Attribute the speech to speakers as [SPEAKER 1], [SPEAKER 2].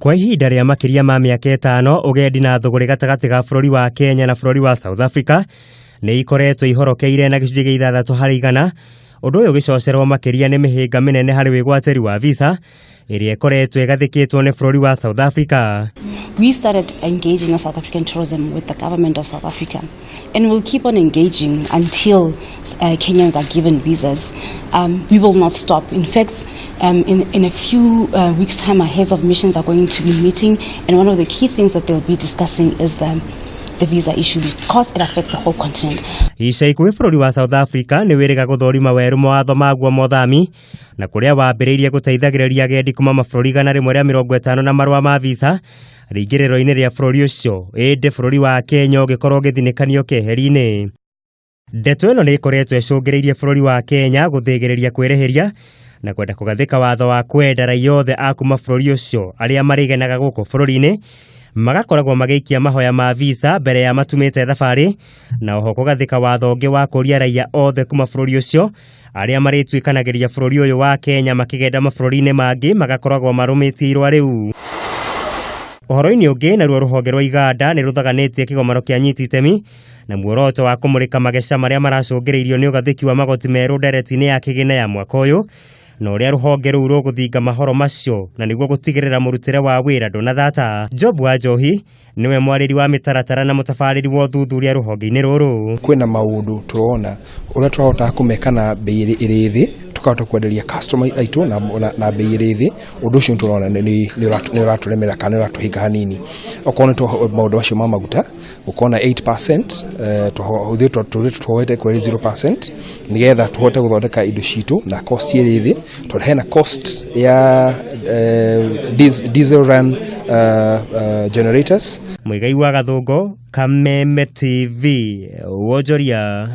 [SPEAKER 1] Kwa ihinda rĩa makiria ma mĩaka 5 ugendi na thogore gatagati ga bũrũri wa Kenya na bũrũri wa South Africa nĩ ikoretwo ihorokeire na gĩcunjĩ gĩa 6 harĩ 100. Ũndũ ũyũ ũgĩcocerwo makiria nĩ mĩhĩnga mĩnene harĩ wĩgwatĩri wa visa ĩrĩa ĩkoretwo ĩgathĩkĩtwo nĩ bũrũri wa South Africa.
[SPEAKER 2] We started engaging in South African tourism with the government of South Africa, and we'll keep on engaging until Kenyans are given visas. We will not stop. In fact, in a few weeks' time, our heads of missions are going to be meeting, and one of the key things that they'll be discussing is the visa issue because it affects the whole continent.
[SPEAKER 1] Ica ikuhĩ bũrũri wa South Africa nĩ wĩrĩga gũthũrima werũ mawatho maguo mothami na kũrĩa wambĩrĩirie gũteithagĩrĩria agendi kuma mabũrũri 150 na marũa ma visa rĩingĩrĩro-inĩ rĩa bũrũri ũcio, ĩndĩ bũrũri wa Kenya ũgĩkorwo ũgĩthinĩkanio keheri-inĩ. Ndeto ĩno nĩ ĩkoretwo ĩcũngĩrĩirie bũrũri wa Kenya gũthĩgĩrĩria kwĩrĩhĩria na kwenda kũgathĩka watho wa kwenda raia othe a kuma bũrũri ũcio arĩa marĩgenaga gũkũ bũrũri-inĩ magakoragwo magĩikia mahoya ma visa mbere ya matumĩte thabarĩ, na oho kũgathĩka watho ũngĩ wa kũria raia othe kuma bũrũri ũcio arĩa marĩtuĩkanagĩria bũrũri ũyũ wa Kenya makĩgenda mabũrũri-inĩ mangĩ magakoragwo marũmĩtie irũa rĩu. Ũhoro-inĩ ũngĩ, naruo rũhonge rwa iganda nĩ rũthaganĩtie kĩgomano kĩa nyiti itemi na muoroto wa kũmũrĩka mageca marĩa maracũngĩrĩirio nĩ ũgathĩki wa magoti merũ ndereti-inĩ ya kĩgĩna ya mwaka ũyũ, na ũrĩa rũhonge rũu rũgũthinga mahoro macio na nĩguo gũtigĩrĩra mũrutĩre wa wĩra ndũnathata. Job Wanjohi niwe mwarĩri wa mĩtaratara na mũtabarĩri wa ũthuthuria rũhonge-inĩ rũrũ.
[SPEAKER 3] Kwĩna maũndũ turona ũrĩa tũrahota kũmekana bei ĩrĩ thĩ tukahota kwenderia customer aitũ na bei ĩrĩ thĩ. Ũndũ ũcio turona nĩ ũratũremera kana ũratũhinga hanini. Okorwo nĩ maũndũ macio ma maguta ũkona 8% tũhoete kũrĩ 0% nĩgetha tũhote gũthondeka indo citũ na cost ĩrĩ thĩ. Tondũ hena cost ya diesel run generators.
[SPEAKER 1] Mũigai wa Gathũngũ, Kameme TV, Wonjoria.